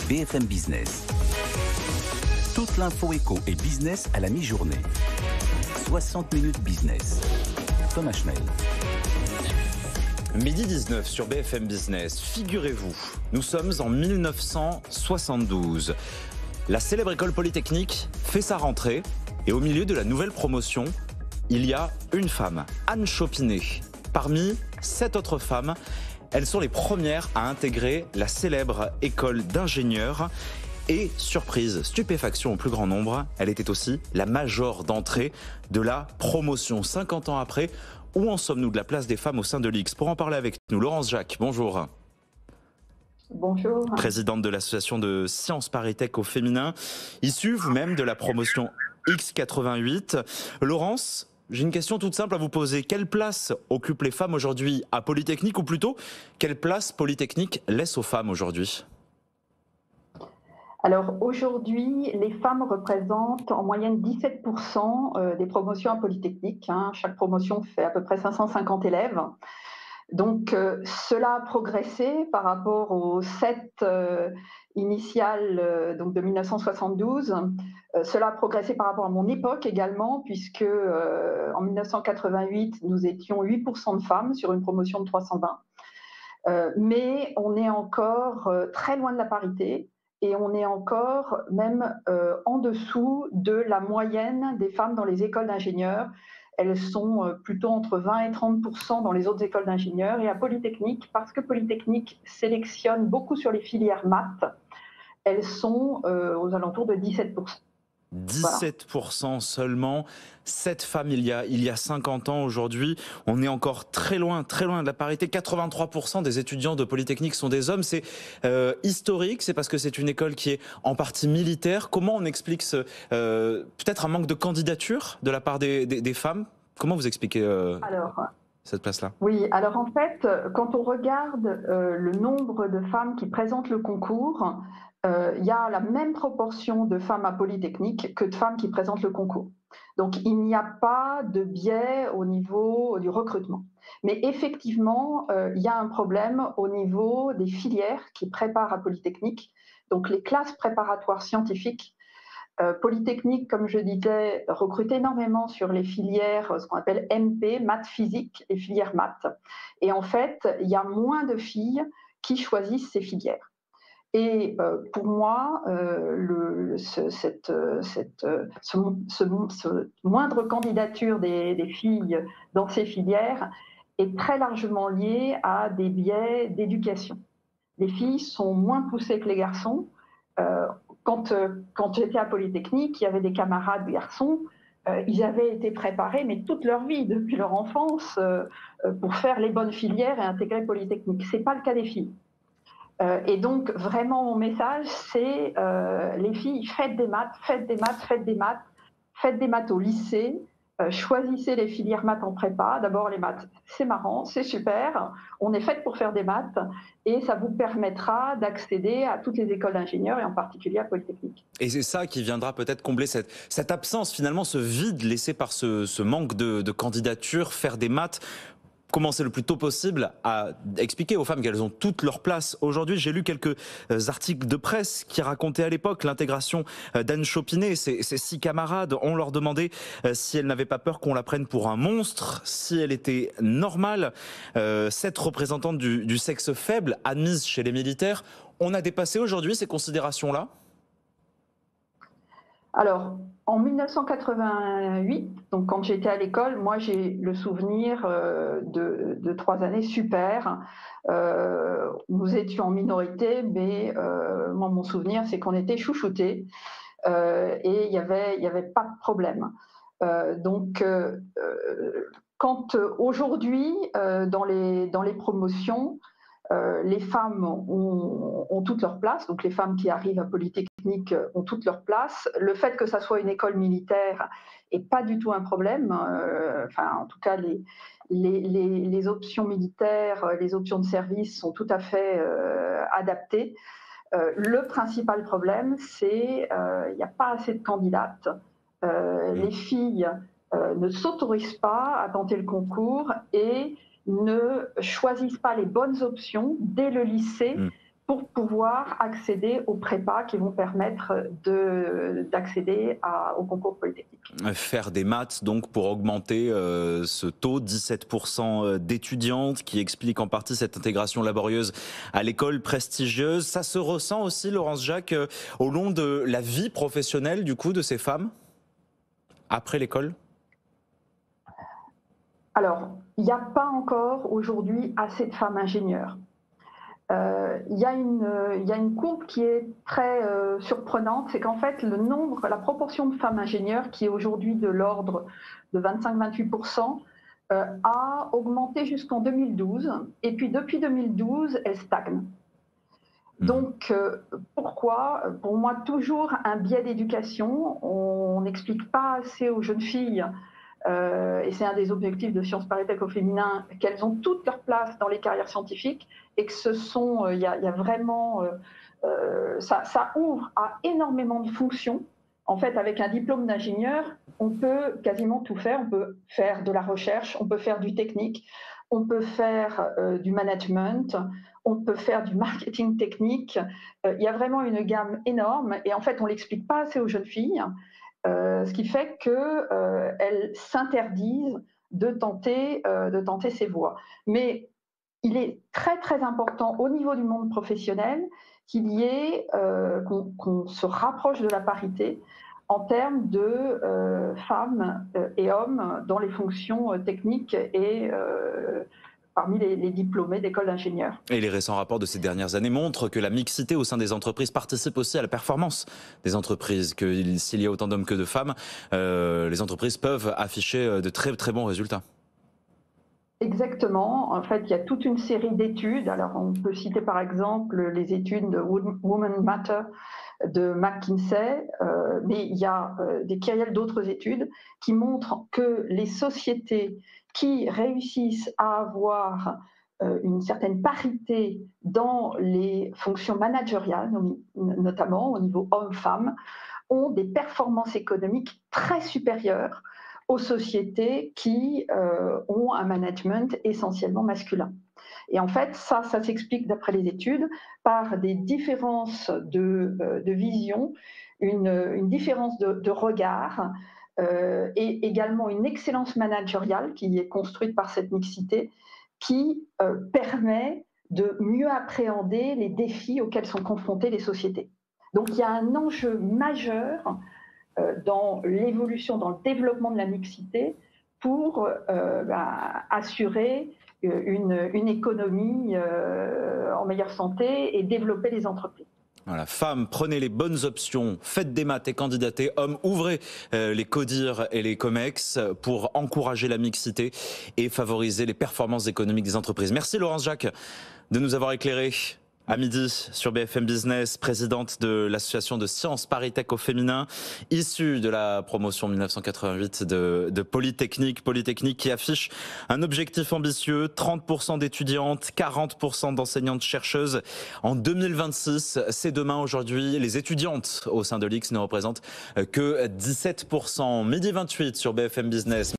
BFM Business. Toute l'info éco et business à la mi-journée. 60 minutes business. Thomas Schmel. Midi 19 sur BFM Business. Figurez-vous, nous sommes en 1972. La célèbre école polytechnique fait sa rentrée et au milieu de la nouvelle promotion, il y a une femme, Anne Chopinet. Parmi 7 autres femmes, elles sont les premières à intégrer la célèbre école d'ingénieurs. Et surprise, stupéfaction au plus grand nombre, elle était aussi la major d'entrée de la promotion. 50 ans après, où en sommes-nous de la place des femmes au sein de l'X? Pour en parler avec nous, Laurence Jacques, bonjour. Bonjour. Présidente de l'association de Sciences ParisTech au féminin, issue vous-même de la promotion X88. Laurence, j'ai une question toute simple à vous poser. Quelle place occupent les femmes aujourd'hui à Polytechnique, ou plutôt, quelle place Polytechnique laisse aux femmes aujourd'hui? Alors aujourd'hui, les femmes représentent en moyenne 17% des promotions à Polytechnique. Chaque promotion fait à peu près 550 élèves. Donc cela a progressé par rapport aux 7 initiales donc de 1972. Cela a progressé par rapport à mon époque également, puisque en 1988, nous étions 8% de femmes sur une promotion de 320. Mais on est encore très loin de la parité. Et on est encore même en dessous de la moyenne des femmes dans les écoles d'ingénieurs. Elles sont plutôt entre 20 et 30% dans les autres écoles d'ingénieurs. Et à Polytechnique, parce que Polytechnique sélectionne beaucoup sur les filières maths, elles sont aux alentours de 17%. 17% seulement, 7 femmes il y a 50 ans. Aujourd'hui, on est encore très loin de la parité. 83% des étudiants de Polytechnique sont des hommes. C'est historique, c'est parce que c'est une école qui est en partie militaire. Comment on explique peut-être un manque de candidature de la part des femmes? Comment vous expliquez cette place-là? Oui, alors en fait, quand on regarde le nombre de femmes qui présentent le concours, il y a la même proportion de femmes à Polytechnique que de femmes qui présentent le concours. Donc il n'y a pas de biais au niveau du recrutement. Mais effectivement, il y a un problème au niveau des filières qui préparent à Polytechnique, donc les classes préparatoires scientifiques. Polytechnique, comme je disais, recrute énormément sur les filières, ce qu'on appelle MP, maths physique et filières maths. Et en fait, il y a moins de filles qui choisissent ces filières. Et pour moi, cette moindre candidature des filles dans ces filières est très largement liée à des biais d'éducation. Les filles sont moins poussées que les garçons. Quand j'étais à Polytechnique, il y avait des camarades garçons, ils avaient été préparés, mais toute leur vie, depuis leur enfance, pour faire les bonnes filières et intégrer Polytechnique. Ce n'est pas le cas des filles. Et donc, vraiment, mon message, c'est les filles, faites des maths au lycée, choisissez les filières maths en prépa. D'abord, les maths, c'est marrant, c'est super, on est faites pour faire des maths, et ça vous permettra d'accéder à toutes les écoles d'ingénieurs, et en particulier à Polytechnique. Et c'est ça qui viendra peut-être combler cette absence, finalement, ce vide laissé par ce manque de candidature, faire des maths. Commencer le plus tôt possible à expliquer aux femmes qu'elles ont toute leur place. Aujourd'hui, j'ai lu quelques articles de presse qui racontaient à l'époque l'intégration d'Anne Chopinet. Ses 6 camarades, on leur demandait si elle n'avait pas peur qu'on la prenne pour un monstre, si elle était normale. 7 représentantes du sexe faible admises chez les militaires. On a dépassé aujourd'hui ces considérations-là? Alors, en 1988, donc quand j'étais à l'école, moi j'ai le souvenir de 3 années super. Nous étions en minorité, mais moi mon souvenir c'est qu'on était chouchoutés et il y avait pas de problème. Quand aujourd'hui dans les promotions, les femmes ont toute leur place, donc les femmes qui arrivent à Polytechnique ont toute leur place. Le fait que ça soit une école militaire n'est pas du tout un problème. En tout cas, les options militaires, les options de service sont tout à fait adaptées. Le principal problème, c'est qu'il n'y a pas assez de candidates. Les filles ne s'autorisent pas à tenter le concours et ne choisissent pas les bonnes options dès le lycée pour pouvoir accéder aux prépas qui vont permettre d'accéder au concours polytechnique. Faire des maths donc pour augmenter ce taux, 17% d'étudiantes, qui explique en partie cette intégration laborieuse à l'école prestigieuse. Ça se ressent aussi, Laurence Jacques, au long de la vie professionnelle du coup de ces femmes après l'école? Alors, il n'y a pas encore aujourd'hui assez de femmes ingénieures. Il y a une courbe qui est très surprenante, c'est qu'en fait la proportion de femmes ingénieures, qui est aujourd'hui de l'ordre de 25-28%, a augmenté jusqu'en 2012, et puis depuis 2012, elle stagne. Donc pourquoi? Pour moi, toujours un biais d'éducation. On n'explique pas assez aux jeunes filles, et c'est un des objectifs de Sciences ParisTech au féminin, qu'elles ont toute leur place dans les carrières scientifiques, et que il y a vraiment, ça ouvre à énormément de fonctions. En fait, avec un diplôme d'ingénieur, on peut quasiment tout faire. On peut faire de la recherche, on peut faire du technique, on peut faire du management, on peut faire du marketing technique. Il y a vraiment une gamme énorme, et en fait, on ne l'explique pas assez aux jeunes filles. Ce qui fait qu'elles s'interdisent de tenter ces voies. Mais il est très très important au niveau du monde professionnel qu'il y ait, qu'on se rapproche de la parité en termes de femmes et hommes dans les fonctions techniques et parmi les diplômés d'école d'ingénieurs. Et les récents rapports de ces dernières années montrent que la mixité au sein des entreprises participe aussi à la performance des entreprises, que s'il y a autant d'hommes que de femmes, les entreprises peuvent afficher de très très bons résultats. Exactement. En fait, il y a toute une série d'études. Alors, on peut citer par exemple les études de Women Matter de McKinsey, mais il y a des kyrielles d'autres études qui montrent que les sociétés qui réussissent à avoir une certaine parité dans les fonctions managériales, notamment au niveau homme-femme, ont des performances économiques très supérieures aux sociétés qui ont un management essentiellement masculin. Et en fait, ça s'explique d'après les études par des différences de vision, une différence de regard, et également une excellence managériale qui est construite par cette mixité, qui permet de mieux appréhender les défis auxquels sont confrontées les sociétés. Donc il y a un enjeu majeur dans l'évolution, dans le développement de la mixité pour assurer une économie en meilleure santé et développer les entreprises. Voilà, femmes, prenez les bonnes options, faites des maths et candidatez. Hommes, ouvrez les CODIR et les COMEX pour encourager la mixité et favoriser les performances économiques des entreprises. Merci Laurence Jacques de nous avoir éclairé à midi sur BFM Business, présidente de l'association de Sciences ParisTech au féminin, issue de la promotion 1988 de Polytechnique qui affiche un objectif ambitieux, 30% d'étudiantes, 40% d'enseignantes chercheuses en 2026. C'est demain. Aujourd'hui, les étudiantes au sein de l'X ne représentent que 17%. Midi 28 sur BFM Business.